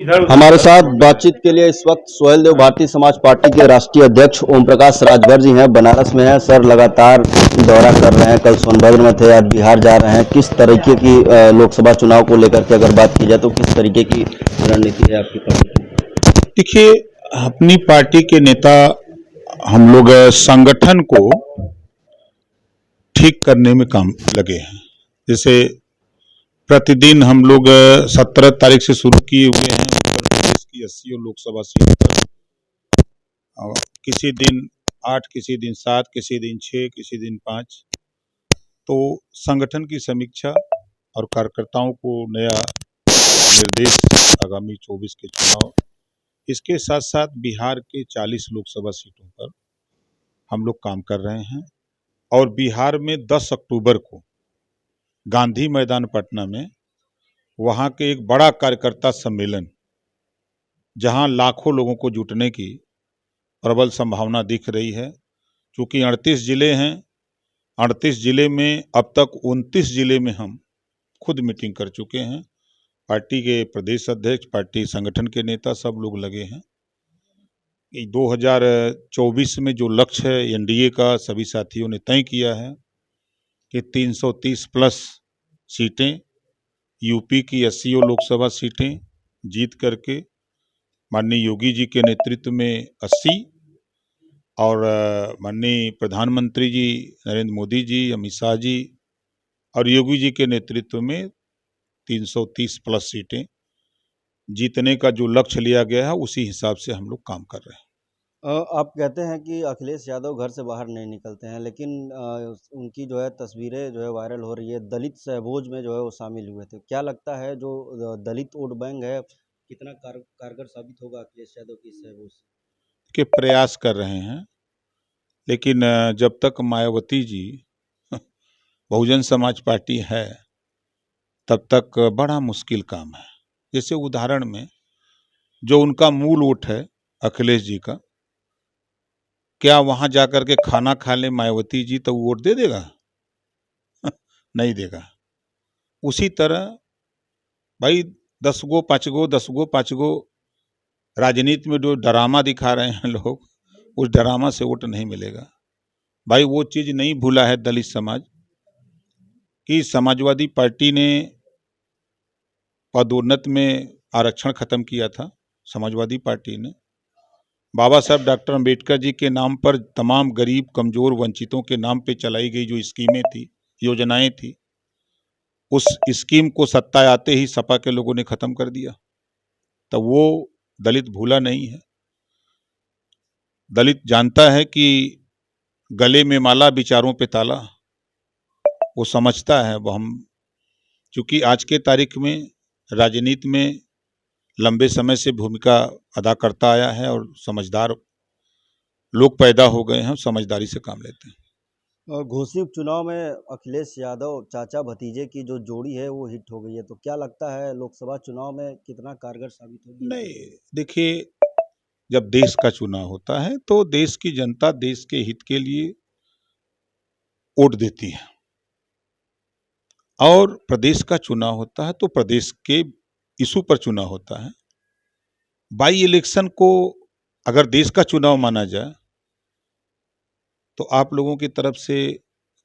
हमारे साथ बातचीत के लिए इस वक्त सोहेल देव भारतीय समाज पार्टी के राष्ट्रीय अध्यक्ष ओम प्रकाश राजभर जी हैं। बनारस में हैं सर, लगातार दौरा कर रहे हैं। कल सोनभद्र में थे, आज बिहार जा रहे हैं। किस तरीके की लोकसभा चुनाव को लेकर के अगर बात की जाए तो किस तरीके की रणनीति है आपकी पार्टी की? देखिए, अपनी पार्टी के नेता हम लोग संगठन को ठीक करने में काम लगे हैं। जैसे प्रतिदिन हम लोग 17 तारीख से शुरू किए हुए हैं उत्तर प्रदेश की 80 लोकसभा सीट पर। किसी दिन 8, किसी दिन 7, किसी दिन 6, किसी दिन 5। तो संगठन की समीक्षा और कार्यकर्ताओं को नया निर्देश आगामी 24 के चुनाव, इसके साथ साथ बिहार के 40 लोकसभा सीटों पर हम लोग काम कर रहे हैं। और बिहार में 10 अक्टूबर को गांधी मैदान पटना में वहाँ के एक बड़ा कार्यकर्ता सम्मेलन, जहाँ लाखों लोगों को जुटने की प्रबल संभावना दिख रही है। चूँकि 38 जिले हैं, 38 जिले में अब तक 29 जिले में हम खुद मीटिंग कर चुके हैं। पार्टी के प्रदेश अध्यक्ष, पार्टी संगठन के नेता सब लोग लगे हैं। 2024 में जो लक्ष्य है एनडीए का, सभी साथियों ने तय किया है कि 330 प्लस सीटें, यूपी की 80 लोकसभा सीटें जीत करके माननीय योगी जी के नेतृत्व में 80 और माननीय प्रधानमंत्री जी नरेंद्र मोदी जी, अमित शाह जी और योगी जी के नेतृत्व में 330 प्लस सीटें जीतने का जो लक्ष्य लिया गया है, उसी हिसाब से हम लोग काम कर रहे हैं। आप कहते हैं कि अखिलेश यादव घर से बाहर नहीं निकलते हैं, लेकिन उनकी जो है तस्वीरें जो है वायरल हो रही है। दलित सहभोज में जो है वो शामिल हुए थे। क्या लगता है जो दलित वोट बैंक है, कितना कारगर साबित होगा अखिलेश यादव की सहभोज से? के प्रयास कर रहे हैं, लेकिन जब तक मायावती जी बहुजन समाज पार्टी है तब तक बड़ा मुश्किल काम है। जैसे उदाहरण में जो उनका मूल वोट है अखिलेश जी का, क्या वहां जाकर के खाना खा ले मायावती जी तो वोट दे देगा? नहीं देगा। उसी तरह भाई 10 गो 5 गो 10 गो 5 गो राजनीति में जो ड्रामा दिखा रहे हैं लोग, उस ड्रामा से वोट नहीं मिलेगा। भाई वो चीज नहीं भूला है दलित समाज कि समाजवादी पार्टी ने पदोन्नत में आरक्षण खत्म किया था। समाजवादी पार्टी ने बाबा साहब डॉक्टर अंबेडकर जी के नाम पर तमाम गरीब, कमजोर, वंचितों के नाम पे चलाई गई जो स्कीमें थी, योजनाएं थी, उस स्कीम को सत्ता आते ही सपा के लोगों ने खत्म कर दिया। तो वो दलित भूला नहीं है। दलित जानता है कि गले में माला, विचारों पे ताला। वो समझता है। वो हम चूंकि आज के तारीख में राजनीति में लंबे समय से भूमिका अदा करता आया है और समझदार लोग पैदा हो गए हैं, समझदारी से काम लेते हैं। घोषी उपचुनाव में अखिलेश यादव चाचा भतीजे की जो जोड़ी है वो हिट हो गई है, तो क्या लगता है लोकसभा चुनाव में कितना कारगर साबित होगी? नहीं, देखिए, जब देश का चुनाव होता है तो देश की जनता देश के हित के लिए वोट देती है, और प्रदेश का चुनाव होता है तो प्रदेश के इशू पर चुनाव होता है। बाई इलेक्शन को अगर देश का चुनाव माना जाए तो आप लोगों की तरफ से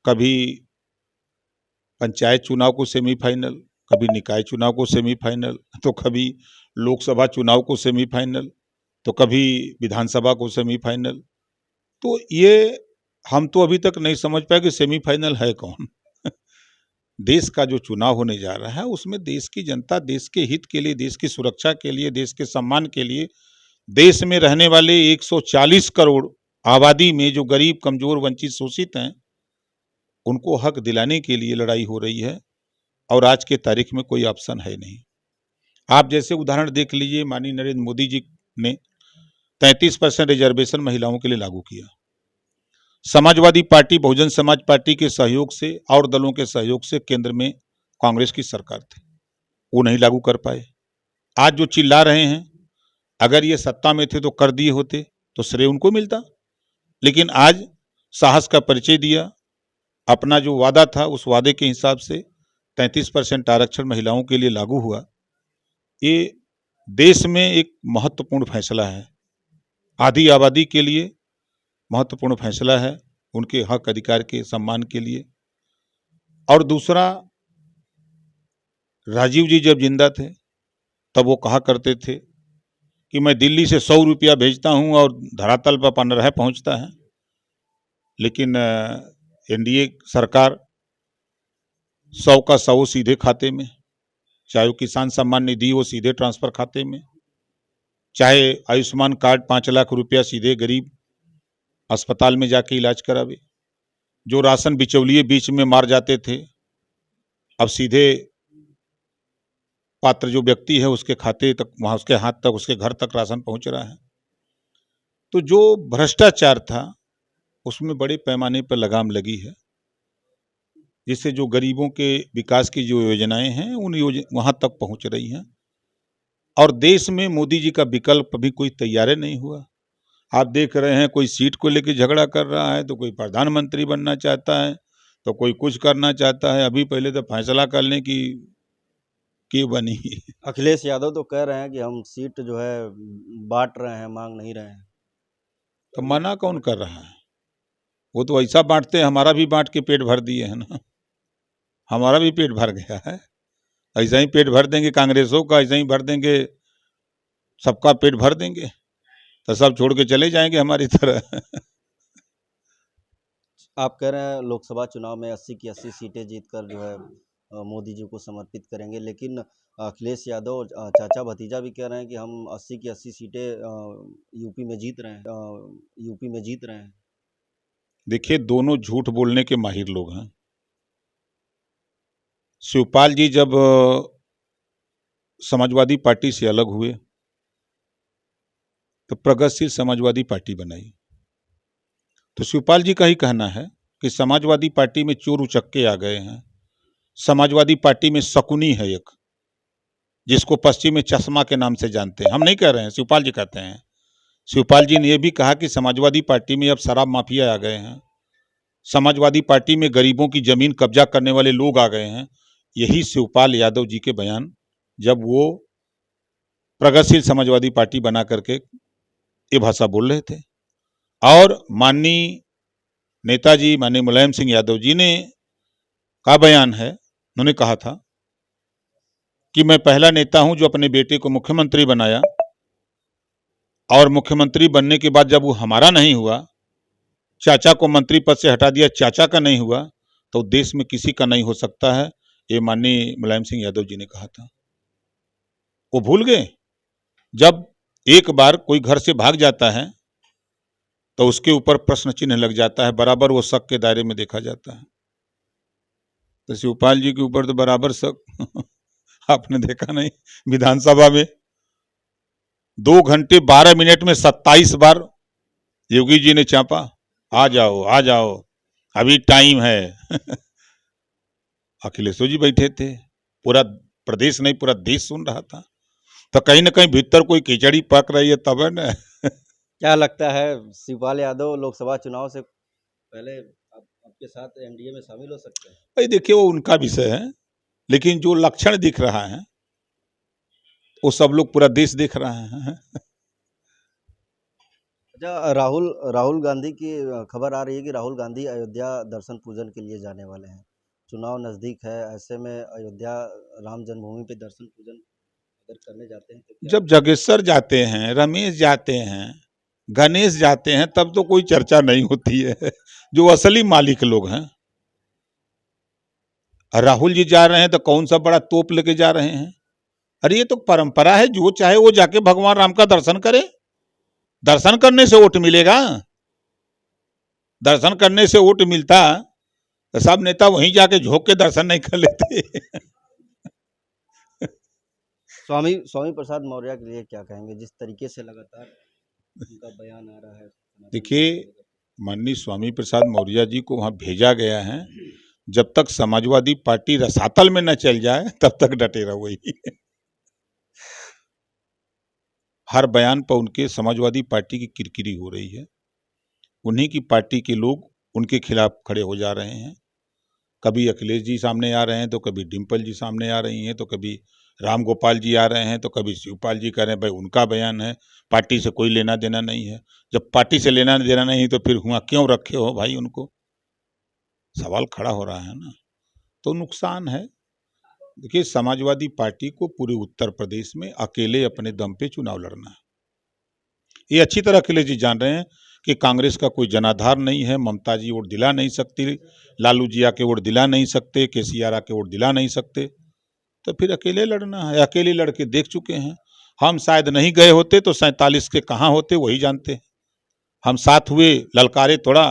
कभी पंचायत चुनाव को सेमीफाइनल, कभी निकाय चुनाव को सेमीफाइनल, तो कभी लोकसभा चुनाव को सेमीफाइनल, तो कभी विधानसभा को सेमीफाइनल। तो ये हम तो अभी तक नहीं समझ पाए कि सेमीफाइनल है कौन। देश का जो चुनाव होने जा रहा है उसमें देश की जनता देश के हित के लिए, देश की सुरक्षा के लिए, देश के सम्मान के लिए, देश में रहने वाले 140 करोड़ आबादी में जो गरीब, कमजोर, वंचित, शोषित हैं, उनको हक दिलाने के लिए लड़ाई हो रही है। और आज के तारीख में कोई ऑप्शन है नहीं। आप जैसे उदाहरण देख लीजिए, माननीय नरेंद्र मोदी जी ने 33% रिजर्वेशन महिलाओं के लिए लागू किया। समाजवादी पार्टी, बहुजन समाज पार्टी के सहयोग से और दलों के सहयोग से केंद्र में कांग्रेस की सरकार थी, वो नहीं लागू कर पाए। आज जो चिल्ला रहे हैं, अगर ये सत्ता में थे तो कर दिए होते तो श्रेय उनको मिलता। लेकिन आज साहस का परिचय दिया, अपना जो वादा था उस वादे के हिसाब से 33% आरक्षण महिलाओं के लिए लागू हुआ। ये देश में एक महत्वपूर्ण फैसला है, आधी आबादी के लिए महत्वपूर्ण फैसला है, उनके हक अधिकार के सम्मान के लिए। और दूसरा, राजीव जी जब जिंदा थे तब वो कहा करते थे कि मैं दिल्ली से 100 रुपया भेजता हूं और धरातल पर 15 पहुंचता है। लेकिन एनडीए सरकार 100 का 100 सीधे खाते में, चाहे वो किसान सम्मान निधि हो सीधे ट्रांसफर खाते में, चाहे आयुष्मान कार्ड 5 लाख रुपया सीधे गरीब अस्पताल में जाके इलाज करावे। जो राशन बिचौलिए बीच में मार जाते थे, अब सीधे पात्र जो व्यक्ति है उसके खाते तक, वहां उसके हाथ तक, उसके घर तक राशन पहुंच रहा है। तो जो भ्रष्टाचार था उसमें बड़े पैमाने पर लगाम लगी है, जिससे जो गरीबों के विकास की जो योजनाएं हैं उन वहां तक पहुंच रही हैं। और देश में मोदी जी का विकल्प अभी कोई तैयार नहीं हुआ। आप देख रहे हैं, कोई सीट को लेकर झगड़ा कर रहा है, तो कोई प्रधानमंत्री बनना चाहता है, तो कोई कुछ करना चाहता है। अभी पहले तो फैसला कर लें कि बनी। अखिलेश यादव तो कह रहे हैं कि हम सीट जो है बांट रहे हैं, मांग नहीं रहे हैं। तो मना कौन कर रहा है? वो तो ऐसा बांटते हैं, हमारा भी बांट के पेट भर दिए है ना, हमारा भी पेट भर गया है। ऐसा ही पेट भर देंगे कांग्रेसों का, ऐसा ही भर देंगे, सबका पेट भर देंगे, तो सब छोड़ के चले जाएंगे हमारी तरह। आप कह रहे हैं लोकसभा चुनाव में 80 की 80 सीटें जीतकर जो है मोदी जी को समर्पित करेंगे, लेकिन अखिलेश यादव और चाचा भतीजा भी कह रहे हैं कि हम 80 की 80 सीटें यूपी में जीत रहे हैं। देखिए, दोनों झूठ बोलने के माहिर लोग हैं। शिवपाल जी जब समाजवादी पार्टी से अलग हुए तो प्रगतिशील समाजवादी पार्टी बनाई। तो शिवपाल जी का ही कहना है कि समाजवादी पार्टी में चोर उचक्के आ गए हैं, समाजवादी पार्टी में शकुनी है एक, जिसको पश्चिम में चश्मा के नाम से जानते हैं। हम नहीं कह रहे हैं, शिवपाल जी कहते हैं। शिवपाल जी ने यह भी कहा कि समाजवादी पार्टी में अब शराब माफिया आ गए हैं, समाजवादी पार्टी में गरीबों की जमीन कब्जा करने वाले लोग आ गए हैं। यही शिवपाल यादव जी के बयान जब वो प्रगतिशील समाजवादी पार्टी बना करके ये भाषा बोल रहे थे। और माननीय नेताजी माननीय मुलायम सिंह यादव जी ने का बयान है, उन्होंने कहा था कि मैं पहला नेता हूं जो अपने बेटे को मुख्यमंत्री बनाया, और मुख्यमंत्री बनने के बाद जब वो हमारा नहीं हुआ, चाचा को मंत्री पद से हटा दिया, चाचा का नहीं हुआ, तो देश में किसी का नहीं हो सकता है, ये माननीय मुलायम सिंह यादव जी ने कहा था। वो भूल गए? जब एक बार कोई घर से भाग जाता है तो उसके ऊपर प्रश्न चिन्ह लग जाता है, बराबर वो शक के दायरे में देखा जाता है। तो शिवपाल जी के ऊपर तो बराबर शक आपने देखा नहीं? विधानसभा में 2 घंटे 12 मिनट में 27 बार योगी जी ने चापा, आ जाओ अभी टाइम है। अखिलेश जी बैठे थे, पूरा प्रदेश नहीं पूरा देश सुन रहा था। तो कहीं ना कहीं भीतर कोई खिचड़ी पक रही है तब है ना। क्या लगता है शिवपाल यादव लोकसभा चुनाव से पहले आपके साथ एनडीए में शामिल हो सकते हैं? भाई देखिए, वो उनका विषय है, लेकिन जो लक्षण दिख रहा है वो सब लोग, पूरा देश देख रहा है। अच्छा, राहुल गांधी की खबर आ रही है कि राहुल गांधी अयोध्या दर्शन पूजन के लिए जाने वाले हैं। चुनाव नजदीक है, ऐसे में अयोध्या राम जन्मभूमि पे दर्शन पूजन अगर करने जाते हैं तो जब जागेश्वर जाते हैं, रमेश जाते हैं, गणेश जाते हैं, तब तो कोई चर्चा नहीं होती है। जो असली मालिक लोग हैं, राहुल जी जा रहे हैं तो कौन सा बड़ा तोप लेके जा रहे हैं? अरे ये तो परंपरा है, जो चाहे वो जाके भगवान राम का दर्शन करे। दर्शन करने से वोट मिलेगा, दर्शन करने से वोट मिलता तो सब नेता वहीं जाके झोंक के दर्शन नहीं कर लेते। स्वामी प्रसाद मौर्य के लिए क्या कहेंगे, जिस तरीके से लगातार उनका बयान आ रहा है? देखिए, माननीय स्वामी प्रसाद मौर्य जी को वहां भेजा गया है, जब तक समाजवादी पार्टी रसातल में न चल जाए तब तक डटे रहो। वही हर बयान पर उनके समाजवादी पार्टी की किरकिरी हो रही है, उन्हीं की पार्टी के लोग उनके खिलाफ खड़े हो जा रहे हैं। कभी अखिलेश जी सामने आ रहे हैं, तो कभी डिम्पल जी सामने आ रही हैं, तो कभी राम गोपाल जी आ रहे हैं तो कभी शिवपाल जी कह रहे हैं भाई उनका बयान है, पार्टी से कोई लेना देना नहीं है। जब पार्टी से लेना देना नहीं तो फिर हुआ क्यों रखे हो भाई उनको, सवाल खड़ा हो रहा है ना। तो नुकसान है। देखिए, समाजवादी पार्टी को पूरे उत्तर प्रदेश में अकेले अपने दम पे चुनाव लड़ना है। ये अच्छी तरह अखिलेश जी जान रहे हैं कि कांग्रेस का कोई जनाधार नहीं है, ममता जी वोट दिला नहीं सकती, लालू जी आके वोट दिला नहीं सकते, केसीआर आके वोट दिला नहीं सकते, तो फिर अकेले लड़ना है। अकेले लड़के देख चुके हैं। हम शायद नहीं गए होते तो 47 के कहाँ होते वही जानते हैं। हम साथ हुए, ललकारे थोड़ा,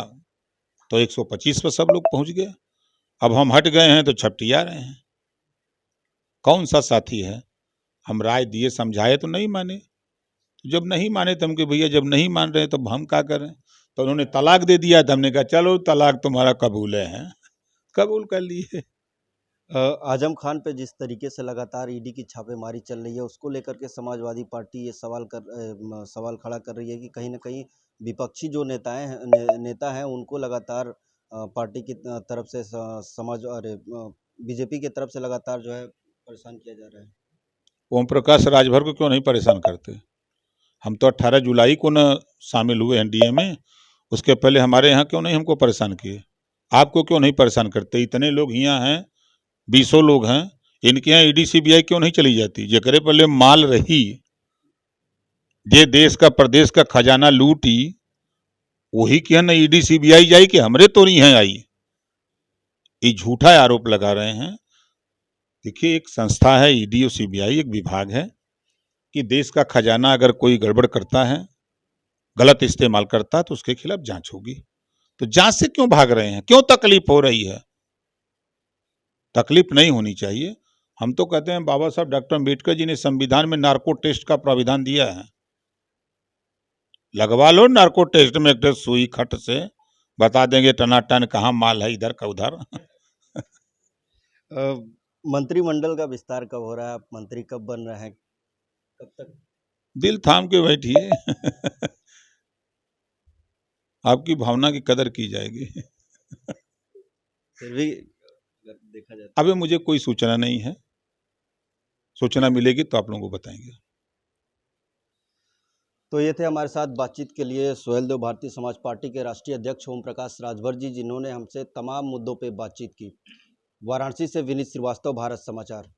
तो 125 पर सब लोग पहुंच गए। अब हम हट गए हैं तो छपटिया रहे हैं। कौन सा साथी है? हम राय दिए, समझाए तो नहीं माने। जब नहीं माने तो हम कि भैया जब नहीं मान रहे तो हम क्या करें। तो उन्होंने तलाक दे दिया तो हमने कहा चलो तलाक तुम्हारा कबूल है, कबूल कर लिए। आजम खान पे जिस तरीके से लगातार ईडी की छापेमारी चल रही है, उसको लेकर के समाजवादी पार्टी ये सवाल खड़ा कर रही है कि कहीं ना कहीं विपक्षी जो नेता हैं उनको लगातार पार्टी की तरफ से समाज अरे बीजेपी की तरफ से लगातार जो है परेशान किया जा रहा है। ओम प्रकाश राजभर को क्यों नहीं परेशान करते? हम तो 18 जुलाई को न शामिल हुए एनडीए में, उसके पहले हमारे यहाँ क्यों नहीं हमको परेशान किए? आपको क्यों नहीं परेशान करते? इतने लोग यहाँ हैं, 20 लोग हैं, इनके यहाँ ईडी सीबीआई क्यों नहीं चली जाती? जेकरे पहले माल रही, जे देश का प्रदेश का खजाना लूटी, वही के यहाँ न ईडी सीबीआई जाई कि हमरे तो नहीं है आई। ये झूठा आरोप लगा रहे हैं। देखिए, एक संस्था है ईडी और सीबीआई, एक विभाग है कि देश का खजाना अगर कोई गड़बड़ करता है, गलत इस्तेमाल करता है तो उसके खिलाफ जांच होगी। तो जांच से क्यों भाग रहे हैं? क्यों तकलीफ हो रही है? तकलीफ नहीं होनी चाहिए। हम तो कहते हैं बाबा साहब डॉक्टर अम्बेडकर जी ने संविधान में नार्को टेस्ट का प्राविधान दिया है। लगवा लो नार्को टेस्ट में, एक सुई खट से बता देंगे टनाटन कहाँ माल है, इधर का उधर। मंत्रिमंडल का विस्तार कब हो रहा है? आप मंत्री कब बन रहे हैं? कब तक? दिल थाम के बैठिए। आपकी भावना की कदर की जाएगी। फिर भी अगर देखा जाए अभी मुझे कोई सूचना नहीं है, सूचना मिलेगी तो आप लोगों को बताएंगे। तो ये थे हमारे साथ बातचीत के लिए सुहेलदेव भारतीय समाज पार्टी के राष्ट्रीय अध्यक्ष ओम प्रकाश राजभर जी, जिन्होंने हमसे तमाम मुद्दों पर बातचीत की। वाराणसी से विनीत श्रीवास्तव, भारत समाचार।